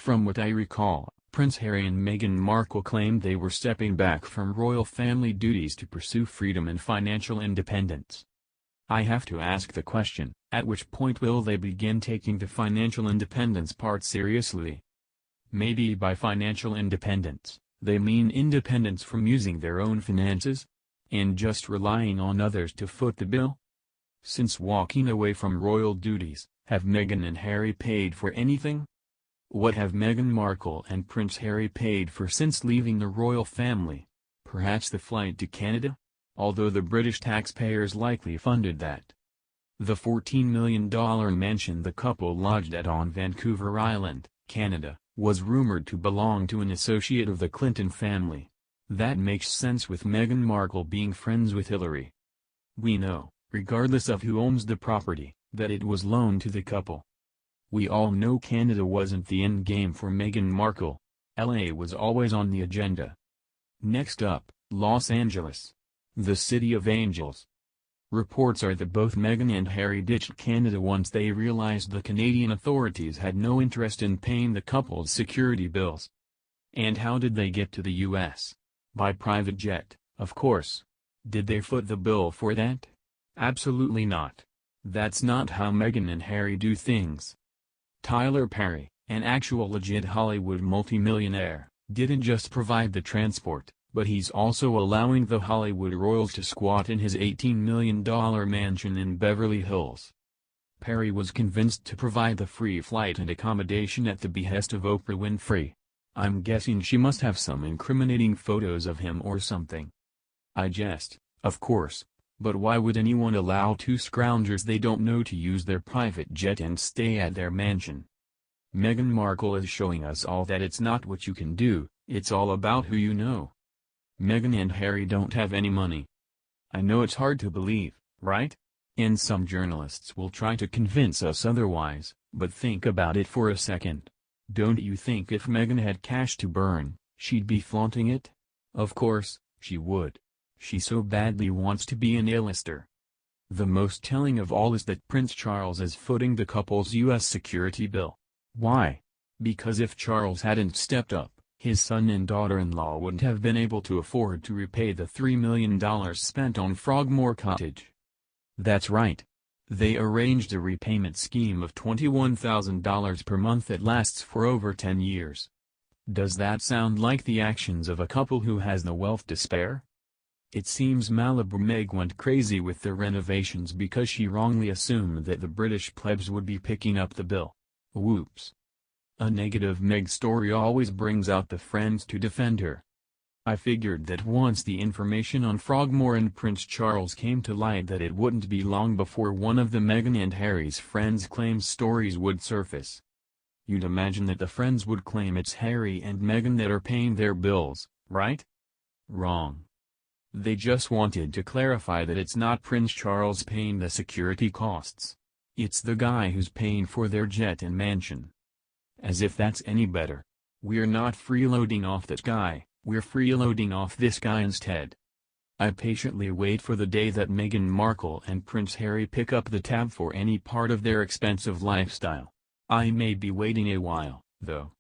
From what I recall, Prince Harry and Meghan Markle claimed they were stepping back from royal family duties to pursue freedom and financial independence. I have to ask the question, at which point will they begin taking the financial independence part seriously? Maybe by financial independence, they mean independence from using their own finances? And just relying on others to foot the bill? Since walking away from royal duties, have Meghan and Harry paid for anything? What have Meghan Markle and Prince Harry paid for since leaving the royal family? Perhaps the flight to Canada? Although the British taxpayers likely funded that. The $14 million mansion the couple lodged at on Vancouver Island, Canada, was rumored to belong to an associate of the Clinton family. That makes sense with Meghan Markle being friends with Hillary. We know, regardless of who owns the property, that it was loaned to the couple. We all know Canada wasn't the end game for Meghan Markle. LA was always on the agenda. Next up, Los Angeles. The City of Angels. Reports are that both Meghan and Harry ditched Canada once they realized the Canadian authorities had no interest in paying the couple's security bills. And how did they get to the US? By private jet, of course. Did they foot the bill for that? Absolutely not. That's not how Meghan and Harry do things. Tyler Perry, an actual legit Hollywood multimillionaire, didn't just provide the transport, but he's also allowing the Hollywood royals to squat in his $18 million mansion in Beverly Hills. Perry was convinced to provide the free flight and accommodation at the behest of Oprah Winfrey. I'm guessing she must have some incriminating photos of him or something. I jest, of course, but why would anyone allow two scroungers they don't know to use their private jet and stay at their mansion? Meghan Markle is showing us all that it's not what you can do, it's all about who you know. Meghan and Harry don't have any money. I know it's hard to believe, right? And some journalists will try to convince us otherwise, but think about it for a second. Don't you think if Meghan had cash to burn, she'd be flaunting it? Of course, she would. She so badly wants to be an A-lister. The most telling of all is that Prince Charles is footing the couple's U.S. security bill. Why? Because if Charles hadn't stepped up, his son and daughter-in-law wouldn't have been able to afford to repay the $3 million spent on Frogmore Cottage. That's right. They arranged a repayment scheme of $21,000 per month that lasts for over 10 years. Does that sound like the actions of a couple who has the wealth to spare? It seems Malibu Meg went crazy with the renovations because she wrongly assumed that the British plebs would be picking up the bill. Whoops. A negative Meg story always brings out the friends to defend her. I figured that once the information on Frogmore and Prince Charles came to light that it wouldn't be long before one of the Meghan and Harry's friends' claims stories would surface. You'd imagine that the friends would claim it's Harry and Meghan that are paying their bills, right? Wrong. They just wanted to clarify that it's not Prince Charles paying the security costs. It's the guy who's paying for their jet and mansion. As if that's any better. We're not freeloading off that guy, we're freeloading off this guy instead. I patiently wait for the day that Meghan Markle and Prince Harry pick up the tab for any part of their expensive lifestyle. I may be waiting a while, though.